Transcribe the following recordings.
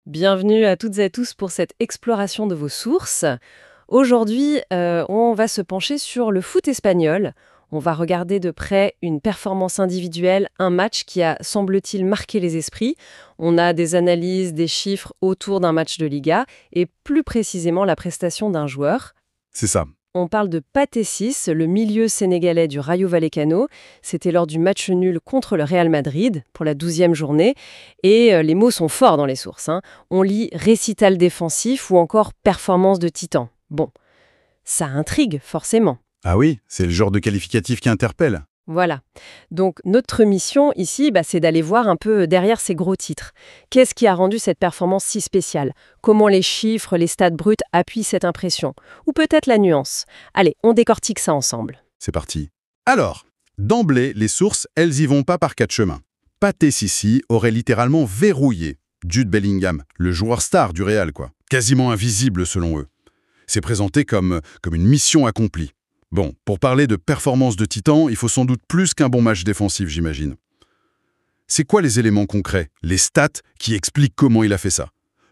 Bienvenue à toutes et à tous pour cette exploration de vos sources. Aujourd'hui, on va se pencher sur le foot espagnol. On va regarder de près une performance individuelle, un match qui a, semble-t-il, marqué les esprits. On a des analyses, des chiffres autour d'un match de Liga et plus précisément la prestation d'un joueur. C'est ça. On parle de Pathé Ciss, le milieu sénégalais du Rayo Vallecano. C'était lors du match nul contre le Real Madrid pour la 12e journée. Et les mots sont forts dans les sources, hein. On lit récital défensif ou encore performance de titan. Bon, ça intrigue forcément. Ah oui, c'est le genre de qualificatif qui interpelle. Voilà. Donc notre mission ici, c'est d'aller voir un peu derrière ces gros titres. Qu'est-ce qui a rendu cette performance si spéciale? Comment les chiffres, les stats bruts appuient cette impression? Ou peut-être la nuance? Allez, on décortique ça ensemble. C'est parti. Alors, d'emblée, les sources, elles y vont pas par quatre chemins. Pathé Ciss aurait littéralement verrouillé Jude Bellingham, le joueur star du Real, quoi. Quasiment invisible selon eux. C'est présenté comme une mission accomplie. Bon, pour parler de performance de titan, il faut sans doute plus qu'un bon match défensif, j'imagine. C'est quoi les éléments concrets, les stats qui expliquent comment il a fait ça?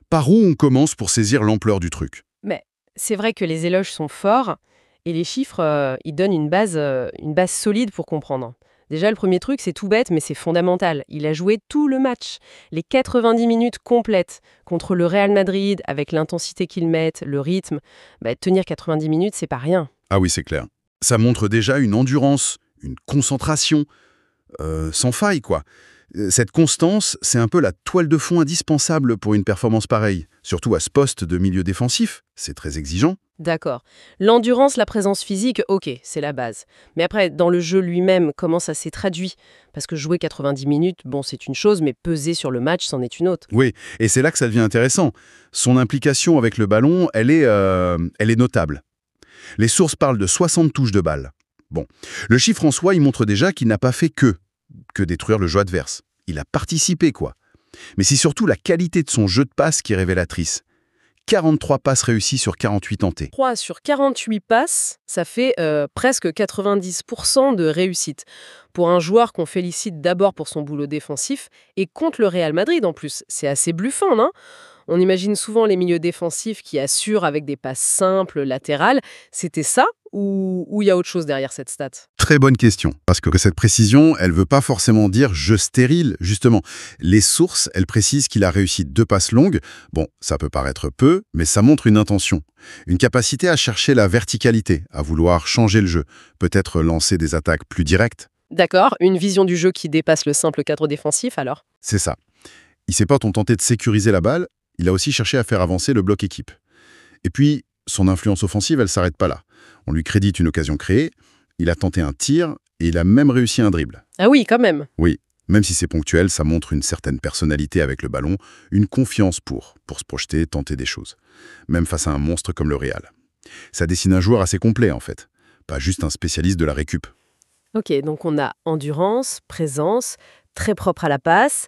Par où on commence pour saisir l'ampleur du truc? Mais c'est vrai que les éloges sont forts et les chiffres, ils donnent une base solide pour comprendre. Déjà, le premier truc, c'est tout bête, mais c'est fondamental. Il a joué tout le match, les 90 minutes complètes contre le Real Madrid, avec l'intensité qu'ils mettent, le rythme. Tenir 90 minutes, c'est pas rien. Ah oui, c'est clair. Ça montre déjà une endurance, une concentration, sans faille, quoi. Cette constance, c'est un peu la toile de fond indispensable pour une performance pareille. Surtout à ce poste de milieu défensif, c'est très exigeant. D'accord. L'endurance, la présence physique, ok, c'est la base. Mais après, dans le jeu lui-même, comment ça s'est traduit? Parce que jouer 90 minutes, bon, c'est une chose, mais peser sur le match, c'en est une autre. Oui, et c'est là que ça devient intéressant. Son implication avec le ballon, elle est notable. Les sources parlent de 60 touches de balle. Bon, le chiffre en soi, il montre déjà qu'il n'a pas fait que détruire le jeu adverse. Il a participé, quoi. Mais c'est surtout la qualité de son jeu de passe qui est révélatrice. 43 passes réussies sur 48 tentées. 3 sur 48 passes, ça fait presque 90% de réussite. Pour un joueur qu'on félicite d'abord pour son boulot défensif, et contre le Real Madrid en plus, c'est assez bluffant, non? On imagine souvent les milieux défensifs qui assurent avec des passes simples, latérales. C'était ça ou il y a autre chose derrière cette stat? Très bonne question, parce que cette précision, elle veut pas forcément dire jeu stérile, justement. Les sources, elles précisent qu'il a réussi 2 passes longues. Bon, ça peut paraître peu, mais ça montre une intention. Une capacité à chercher la verticalité, à vouloir changer le jeu, peut-être lancer des attaques plus directes. D'accord, une vision du jeu qui dépasse le simple cadre défensif alors? C'est ça. Il s'est pas tenté de sécuriser la balle, il a aussi cherché à faire avancer le bloc équipe. Et puis, son influence offensive, elle s'arrête pas là. On lui crédite une occasion créée, il a tenté un tir et il a même réussi un dribble. Ah oui, quand même. Oui, même si c'est ponctuel, ça montre une certaine personnalité avec le ballon, une confiance pour se projeter, tenter des choses. Même face à un monstre comme le Real. Ça dessine un joueur assez complet, en fait. Pas juste un spécialiste de la récup. Ok, donc on a endurance, présence, très propre à la passe,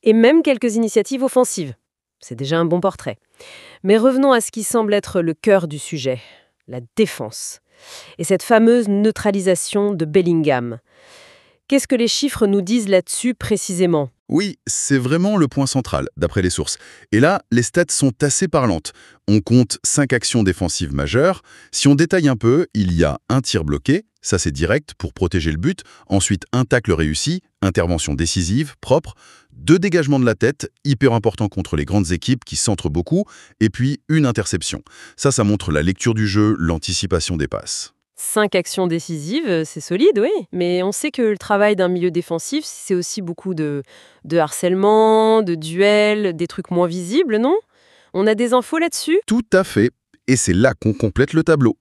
et même quelques initiatives offensives. C'est déjà un bon portrait. Mais revenons à ce qui semble être le cœur du sujet, la défense. Et cette fameuse neutralisation de Bellingham. Qu'est-ce que les chiffres nous disent là-dessus précisément? Oui, c'est vraiment le point central, d'après les sources. Et là, les stats sont assez parlantes. On compte 5 actions défensives majeures. Si on détaille un peu, il y a un tir bloqué, ça c'est direct, pour protéger le but. Ensuite, un tacle réussi, intervention décisive, propre. 2 dégagements de la tête, hyper important contre les grandes équipes qui centrent beaucoup. Et puis, une interception. Ça montre la lecture du jeu, l'anticipation des passes. 5 actions décisives, c'est solide, oui. Mais on sait que le travail d'un milieu défensif, c'est aussi beaucoup de harcèlement, de duels, des trucs moins visibles, non? On a des infos là-dessus? Tout à fait. Et c'est là qu'on complète le tableau.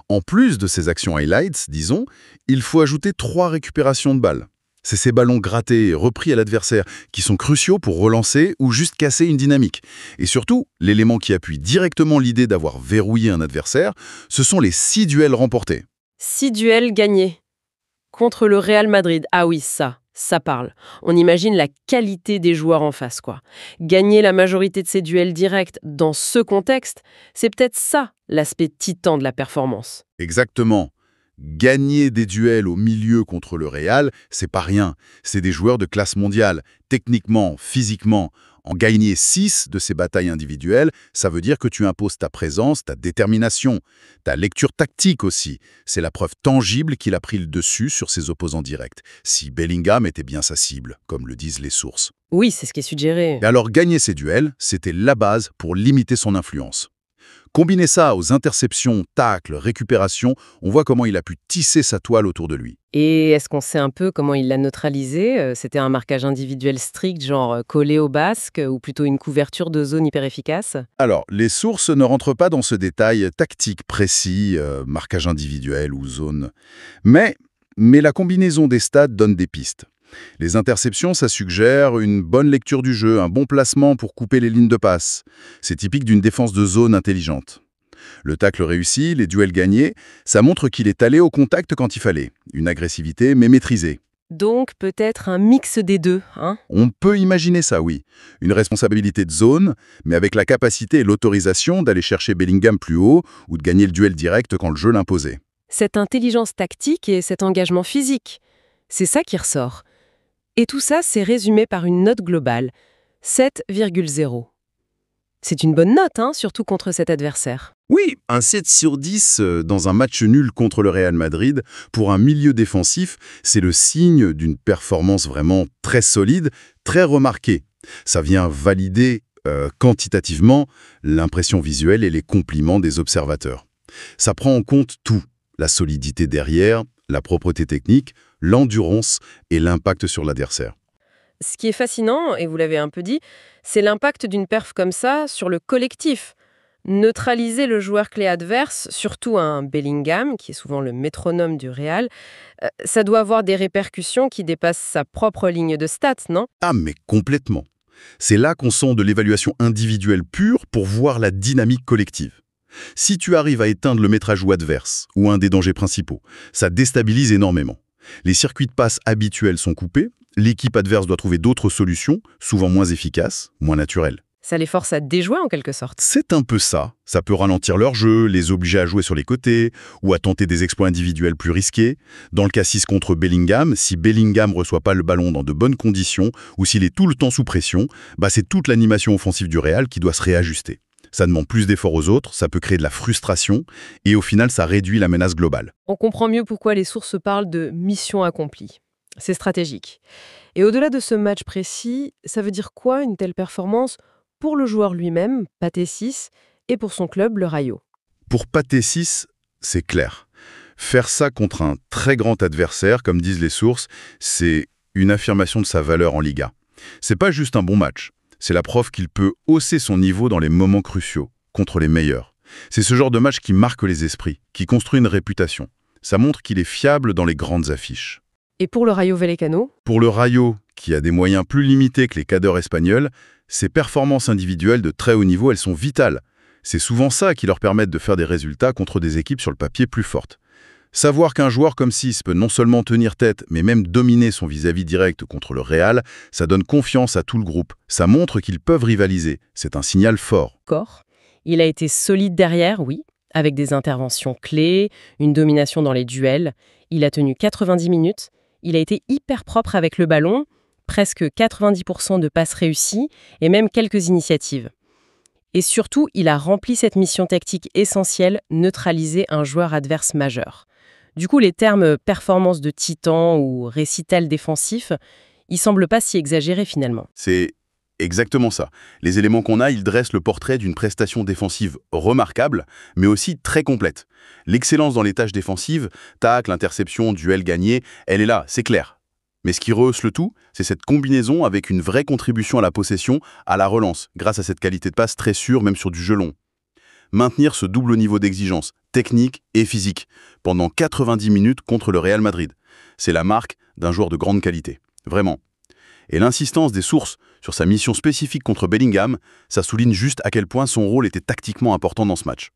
En plus de ces actions highlights, disons, il faut ajouter 3 récupérations de balles. C'est ces ballons grattés et repris à l'adversaire qui sont cruciaux pour relancer ou juste casser une dynamique. Et surtout, l'élément qui appuie directement l'idée d'avoir verrouillé un adversaire, ce sont les 6 duels remportés. 6 duels gagnés contre le Real Madrid. Ah oui, ça parle. On imagine la qualité des joueurs en face, quoi. Gagner la majorité de ces duels directs dans ce contexte, c'est peut-être ça l'aspect titan de la performance. Exactement. Gagner des duels au milieu contre le Real, c'est pas rien. C'est des joueurs de classe mondiale, techniquement, physiquement. En gagner 6 de ces batailles individuelles, ça veut dire que tu imposes ta présence, ta détermination, ta lecture tactique aussi. C'est la preuve tangible qu'il a pris le dessus sur ses opposants directs, si Bellingham était bien sa cible, comme le disent les sources. Oui, c'est ce qui est suggéré. Et alors gagner ces duels, c'était la base pour limiter son influence. Combiner ça aux interceptions, tacles, récupérations, on voit comment il a pu tisser sa toile autour de lui. Et est-ce qu'on sait un peu comment il l'a neutralisé? C'était un marquage individuel strict, genre collé au basque, ou plutôt une couverture de zone hyper efficace? Alors, les sources ne rentrent pas dans ce détail tactique précis, marquage individuel ou zone. Mais la combinaison des stats donne des pistes. Les interceptions, ça suggère une bonne lecture du jeu, un bon placement pour couper les lignes de passe. C'est typique d'une défense de zone intelligente. Le tacle réussi, les duels gagnés, ça montre qu'il est allé au contact quand il fallait. Une agressivité, mais maîtrisée. Donc peut-être un mix des deux, hein? On peut imaginer ça, oui. Une responsabilité de zone, mais avec la capacité et l'autorisation d'aller chercher Bellingham plus haut ou de gagner le duel direct quand le jeu l'imposait. Cette intelligence tactique et cet engagement physique, c'est ça qui ressort. Et tout ça, c'est résumé par une note globale, 7,0. C'est une bonne note, hein, surtout contre cet adversaire. Oui, un 7 sur 10 dans un match nul contre le Real Madrid, pour un milieu défensif, c'est le signe d'une performance vraiment très solide, très remarquée. Ça vient valider quantitativement l'impression visuelle et les compliments des observateurs. Ça prend en compte tout, la solidité derrière, la propreté technique, l'endurance et l'impact sur l'adversaire. Ce qui est fascinant, et vous l'avez un peu dit, c'est l'impact d'une perf comme ça sur le collectif. Neutraliser le joueur clé adverse, surtout un Bellingham, qui est souvent le métronome du Real, ça doit avoir des répercussions qui dépassent sa propre ligne de stats, non? Ah, mais complètement. C'est là qu'on sent de l'évaluation individuelle pure pour voir la dynamique collective. Si tu arrives à éteindre le maître à jouer adverse, ou un des dangers principaux, ça déstabilise énormément. Les circuits de passe habituels sont coupés, l'équipe adverse doit trouver d'autres solutions, souvent moins efficaces, moins naturelles. Ça les force à déjouer en quelque sorte. C'est un peu ça. Ça peut ralentir leur jeu, les obliger à jouer sur les côtés, ou à tenter des exploits individuels plus risqués. Dans le cas 6 contre Bellingham, si Bellingham ne reçoit pas le ballon dans de bonnes conditions, ou s'il est tout le temps sous pression, c'est toute l'animation offensive du Real qui doit se réajuster. Ça demande plus d'efforts aux autres, ça peut créer de la frustration, et au final, ça réduit la menace globale. On comprend mieux pourquoi les sources parlent de mission accomplie. C'est stratégique. Et au-delà de ce match précis, ça veut dire quoi une telle performance pour le joueur lui-même, Pathé 6, et pour son club, le Rayo? Pour Pathé 6, c'est clair. Faire ça contre un très grand adversaire, comme disent les sources, c'est une affirmation de sa valeur en Liga. C'est pas juste un bon match, c'est la preuve qu'il peut hausser son niveau dans les moments cruciaux, contre les meilleurs. C'est ce genre de match qui marque les esprits, qui construit une réputation. Ça montre qu'il est fiable dans les grandes affiches. Et pour le Rayo Vallecano? Pour le Rayo, qui a des moyens plus limités que les cadors espagnols, ses performances individuelles de très haut niveau, elles sont vitales. C'est souvent ça qui leur permet de faire des résultats contre des équipes sur le papier plus fortes. Savoir qu'un joueur comme Sis peut non seulement tenir tête, mais même dominer son vis-à-vis direct contre le Real, ça donne confiance à tout le groupe. Ça montre qu'ils peuvent rivaliser. C'est un signal fort. Il a été solide derrière, oui, avec des interventions clés, une domination dans les duels. Il a tenu 90 minutes. Il a été hyper propre avec le ballon, presque 90% de passes réussies et même quelques initiatives. Et surtout, il a rempli cette mission tactique essentielle, neutraliser un joueur adverse majeur. Du coup, les termes performance de titan ou récital défensif, ils semblent pas si exagérés finalement. C'est exactement ça. Les éléments qu'on a, ils dressent le portrait d'une prestation défensive remarquable, mais aussi très complète. L'excellence dans les tâches défensives, tacle, interception, duel gagné, elle est là, c'est clair. Mais ce qui rehausse le tout, c'est cette combinaison avec une vraie contribution à la possession, à la relance, grâce à cette qualité de passe très sûre, même sur du jeu long. Maintenir ce double niveau d'exigence, technique et physique, pendant 90 minutes contre le Real Madrid. C'est la marque d'un joueur de grande qualité. Vraiment. Et l'insistance des sources sur sa mission spécifique contre Bellingham, ça souligne juste à quel point son rôle était tactiquement important dans ce match.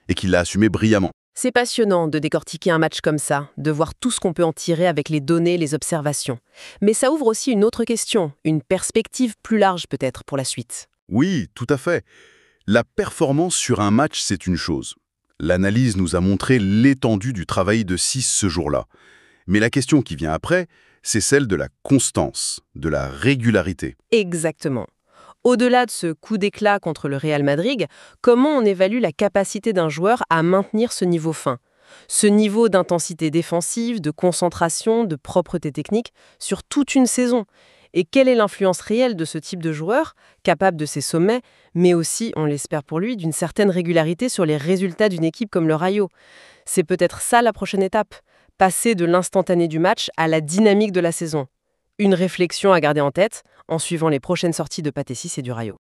Et qu'il l'a assumé brillamment. C'est passionnant de décortiquer un match comme ça, de voir tout ce qu'on peut en tirer avec les données, les observations. Mais ça ouvre aussi une autre question, une perspective plus large peut-être pour la suite. Oui, tout à fait. La performance sur un match, c'est une chose. L'analyse nous a montré l'étendue du travail de 6 ce jour-là. Mais la question qui vient après, c'est celle de la constance, de la régularité. Exactement. Au-delà de ce coup d'éclat contre le Real Madrid, comment on évalue la capacité d'un joueur à maintenir ce niveau fin? Ce niveau d'intensité défensive, de concentration, de propreté technique sur toute une saison? Et quelle est l'influence réelle de ce type de joueur, capable de ses sommets, mais aussi, on l'espère pour lui, d'une certaine régularité sur les résultats d'une équipe comme le Rayo? C'est peut-être ça la prochaine étape, passer de l'instantané du match à la dynamique de la saison. Une réflexion à garder en tête en suivant les prochaines sorties de Pathé Ciss et du Rayo.